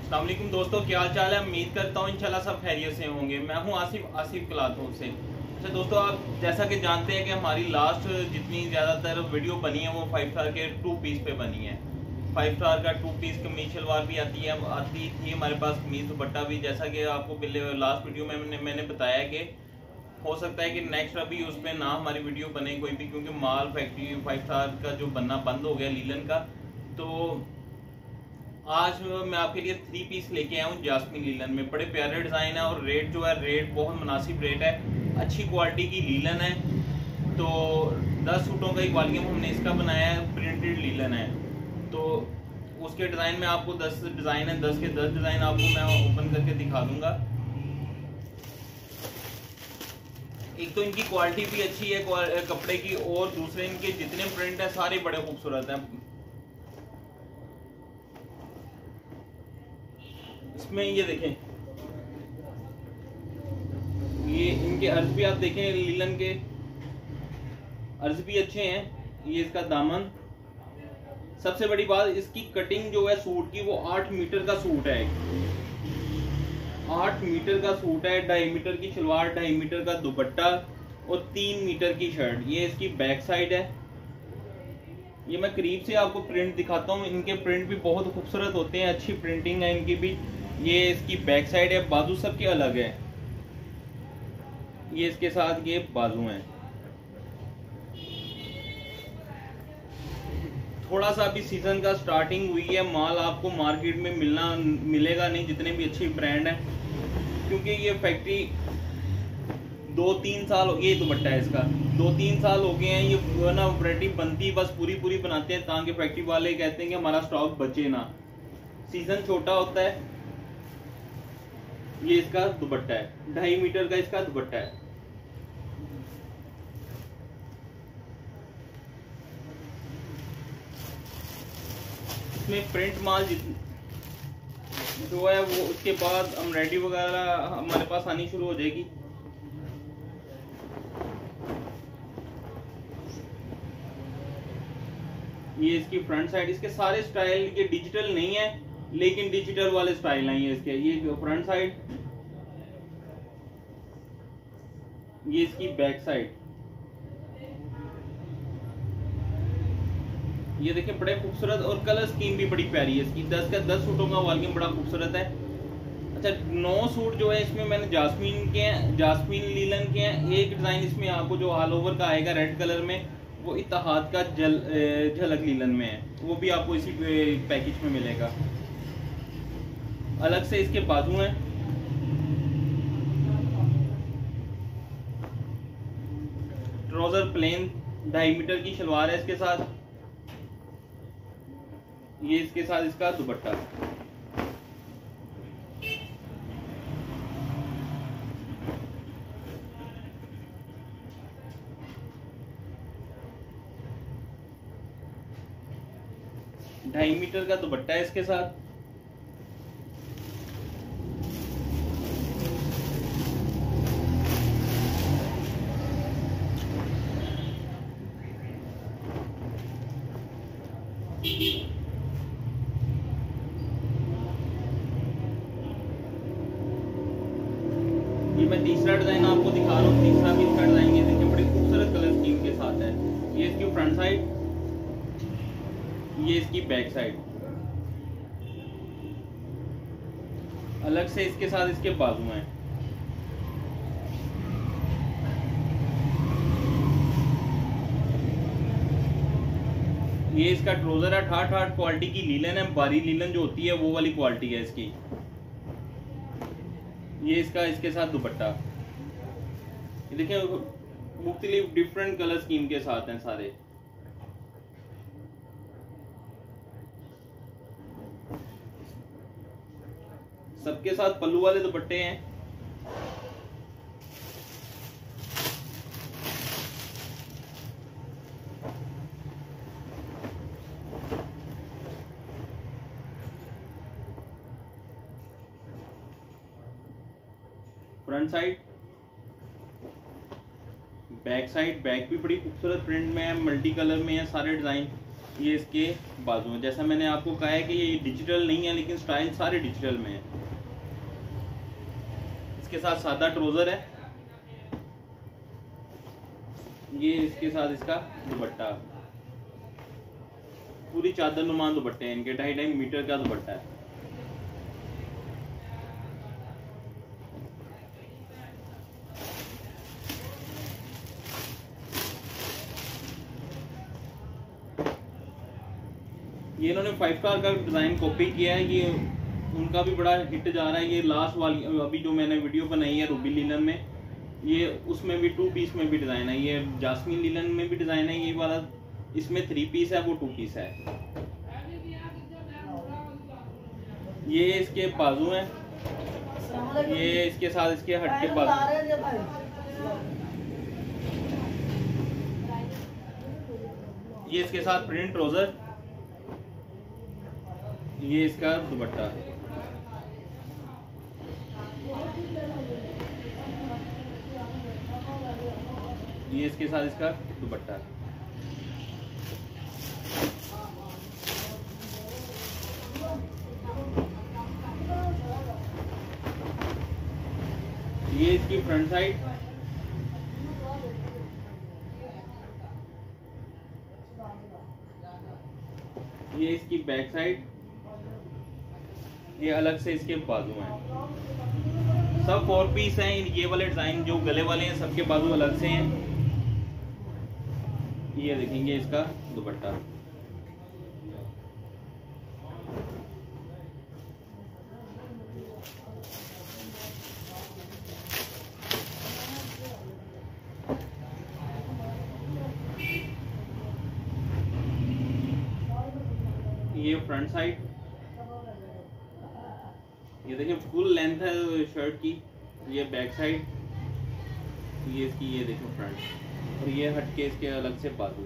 अस्सलाम वालेकुम दोस्तों, क्या हाल चाल है। उम्मीद करता हूँ इंशाल्लाह सब खैरियत से होंगे। मैं हूँ आसिफ क्लाथों से। अच्छा दोस्तों, आप जैसा कि जानते हैं कि हमारी लास्ट जितनी ज़्यादातर वीडियो बनी है वो 5 स्टार के 2 पीस पे बनी है। 5 स्टार का 2 पीस कमीज शलवार भी आती थी हमारे पास, कमीज दुपट्टा भी। जैसा कि आपको पहले लास्ट वीडियो में मैंने बताया कि हो सकता है कि नेक्स्ट अभी उस पर ना हमारी वीडियो बने कोई भी, क्योंकि माल फैक्ट्री 5 स्टार का जो बनना बंद हो गया लीलन का। तो आज मैं आपके लिए 3 पीस लेके आया हूँ जास्मिन लीलन में। बड़े प्यारे डिजाइन है और रेट जो है रेट बहुत मुनासिब रेट है। अच्छी क्वालिटी की लीलन है। तो 10 सूटों का एक वॉल्यूम हमने इसका बनाया है, प्रिंटेड लीलन है। तो उसके डिजाइन में आपको 10 डिजाइन है, 10 के 10 डिजाइन आपको मैं ओपन करके दिखा दूंगा। एक तो इनकी क्वालिटी भी अच्छी है कपड़े की, और दूसरे इनके जितने प्रिंट है सारे बड़े खूबसूरत हैं। इसमें ये देखें, ये इनके अर्ज भी आप देखें, लीलन के अर्ज भी अच्छे हैं। ये इसका दामन, सबसे बड़ी बात इसकी कटिंग जो है सूट की वो 8 मीटर का सूट है। 8 मीटर का सूट है, 2.5 मीटर की शलवार, 2.5 मीटर का दुपट्टा और 3 मीटर की शर्ट। ये इसकी बैक साइड है। ये मैं करीब से आपको प्रिंट दिखाता हूँ। इनके प्रिंट भी बहुत खूबसूरत होते हैं, अच्छी प्रिंटिंग है इनकी भी। ये इसकी बैक साइड है, बाजू सबके अलग है। ये इसके साथ ये बाजू हैं। थोड़ा सा अभी सीजन का स्टार्टिंग हुई है, माल आपको मार्केट में मिलेगा नहीं जितने भी अच्छी ब्रांड हैं, क्योंकि ये फैक्ट्री 2-3 साल हो गए। ये दुपट्टा है इसका, 2-3 साल हो गए हैं। ये ना वैरायटी बनती बस पूरी बनाते हैं ताकि फैक्ट्री वाले कहते हैं कि हमारा स्टॉक बचे ना। सीजन छोटा होता है। ये इसका दुपट्टा है, 2.5 मीटर का इसका दुपट्टा है। इसमें प्रिंट माल जो है वो उसके बाद एम्ब्रॉयडरी वगैरह हमारे पास आनी शुरू हो जाएगी। ये इसकी फ्रंट साइड, इसके सारे स्टाइल ये डिजिटल नहीं है लेकिन डिजिटल वाले स्टाइल हैं ये इसके। ये फ्रंट साइड, ये इसकी बैक साइड। ये देखिए बड़े खूबसूरत, और कलर स्कीम भी बड़ी प्यारी है इसकी। 10 का 10 सूटों का वॉल्यूम बड़ा खूबसूरत है। अच्छा, 9 सूट जो है इसमें मैंने जास्मीन के हैं, जास्मीन लीलन के हैं। एक डिजाइन इसमें आपको जो ऑल ओवर का आएगा रेड कलर में, वो इत्तेहाद का झलक लीलन में है। वो भी आपको इसी पैकेज में मिलेगा। अलग से इसके बाजू हैं। ट्राउजर प्लेन, 2.5 मीटर की शलवार है इसके साथ। ये इसके साथ इसका दुपट्टा। ढाई मीटर का दुपट्टा है इसके साथ। ये मैं तीसरा डिजाइन आपको दिखा रहा हूँ। तीसरा भी इसका डिजाइन ये देखिए बड़ी खूबसूरत कलर स्कीम के साथ है। ये इसकी फ्रंट साइड, ये इसकी बैक साइड। अलग से इसके साथ इसके बाजू हैं। ये इसका ट्राउजर है, ठाठ क्वालिटी की लीलन है। बारी लीलन जो होती है वो वाली क्वालिटी है इसकी। ये इसका इसके साथ दुपट्टा। ये देखिए मुख्तलिफ डिफरेंट कलर स्कीम के साथ हैं सारे। सबके साथ पल्लू वाले दुपट्टे हैं। Front side, back side. Back भी बड़ी खूबसूरत प्रिंट में है, मल्टी कलर में है सारे डिजाइन। ये इसके बाजू है। जैसा मैंने आपको कहा है कि ये डिजिटल नहीं है, लेकिन स्टाइल सारे डिजिटल में है। इसके साथ सादा ट्राउजर है, ये इसके साथ इसका दुपट्टा, पूरी चादर नुमा दुपट्टे हैं इनके, 2.5 मीटर का दुपट्टा है। ये इन्होंने 5 स्टार का डिजाइन कॉपी किया है, ये उनका भी बड़ा हिट जा रहा है। ये लास्ट वाली अभी जो मैंने वीडियो बनाई है रूबी लिनन में, ये उसमें भी 2 पीस में भी डिजाइन है। ये जास्मीन लिनन में भी डिजाइन है, ये वाला इसमें 3 पीस है, वो 2 पीस है। ये इसके बाजू हैं, ये इसके साथ इसके हट के बाजू। ये इसके साथ प्रिंट ट्राउजर, ये इसका दुपट्टा, ये इसके साथ इसका दुपट्टा। ये इसकी फ्रंट साइड, ये इसकी बैक साइड, ये अलग से इसके बाजू हैं। सब 4 पीस हैं। ये वाले डिजाइन जो गले वाले हैं सबके बाजू अलग से हैं। ये देखेंगे इसका दुपट्टा, ये फ्रंट साइड, ये देखिए फुल लेंथ है शर्ट की। ये बैक साइड, ये इसकी, ये देखो फ्रंट, और ये हटके इसके अलग से बाजू।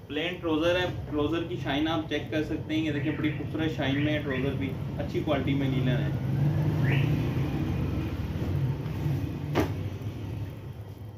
प्लेन ट्राउजर है, ट्राउजर की शाइन आप चेक कर सकते हैं। ये देखिए बड़ी खूबसूरत शाइन में है ट्राउजर भी, अच्छी क्वालिटी में लीलन है।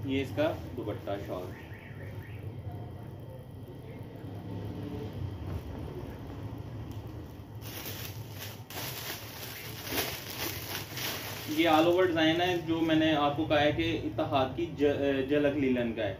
ये इसका दुपट्टा शॉल, ये ऑल ओवर डिजाइन है जो मैंने आपको कहा है कि इत्तेहाद की झलक लीलन का है।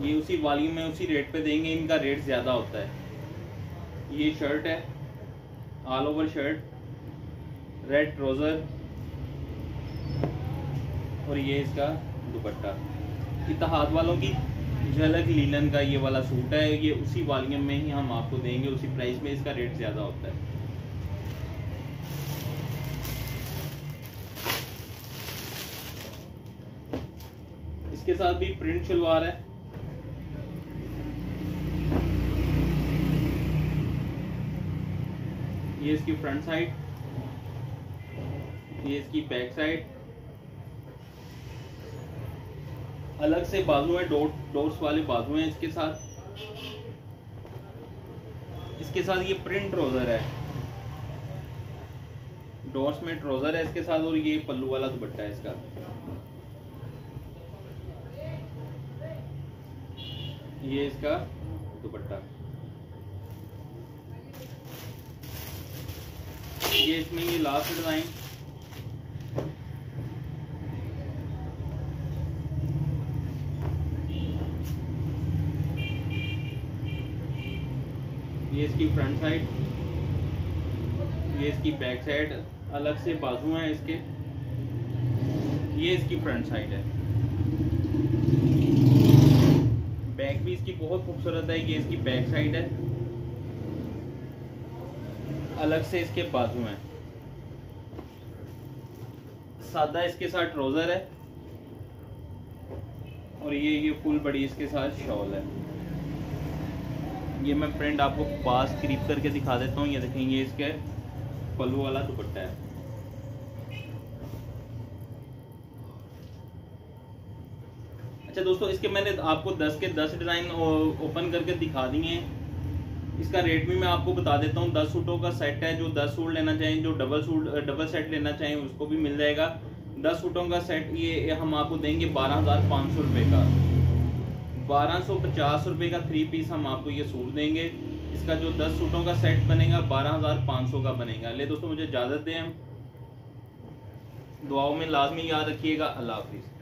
ये उसी वॉल्यूम में उसी रेट पे देंगे, इनका रेट ज्यादा होता है। ये शर्ट है, all over shirt, red trouser, और ये इसका दुपट्टा। इत्तेहाद वालों की झलक लीलन का ये वाला सूट है, ये उसी वॉल्यूम में ही हम आपको देंगे, उसी प्राइस में, इसका रेट ज्यादा होता है। इसके साथ भी प्रिंट शलवार है, ये इसकी फ्रंट साइड, ये इसकी बैक साइड, अलग से बाजू है, डॉट्स वाले बाजू हैं इसके साथ। इसके साथ ये प्रिंट ट्राउजर है, डॉट्स में ट्राउजर है इसके साथ, और ये पल्लू वाला दुपट्टा है इसका। ये इसका दुपट्टा, ये इसमें ये लास्ट डिजाइन, ये इसकी फ्रंट साइड, ये इसकी बैक साइड, अलग से बाजू हैं इसके, ये इसकी फ्रंट साइड है। बैक भी इसकी बहुत खूबसूरत है, ये इसकी बैक साइड है, अलग से इसके बाजू हैं। सादा इसके साथ ट्राउजर है, और ये फुल बड़ी इसके साथ शॉल है। ये मैं प्रिंट आपको पास करीब करके दिखा देता हूँ। ये देखेंगे इसके पल्लू वाला दुपट्टा है। अच्छा दोस्तों, इसके मैंने आपको 10 के 10 डिजाइन ओपन करके दिखा दिए हैं। इसका रेट भी मैं आपको बता देता हूँ। 10 सूटों का सेट है, जो 10 सूट लेना चाहें, जो डबल सेट लेना चाहें उसको भी मिल जाएगा। 10 सूटों का सेट ये हम आपको देंगे 12,500 रुपये का। 1250 का 3 पीस हम आपको ये सूट देंगे। इसका जो 10 सूटों का सेट बनेगा 12,500 का बनेगा। ले दोस्तों मुझे इजाज़त दें, दुआओं में लाजमी याद रखिएगा। अल्लाह हाफिज़।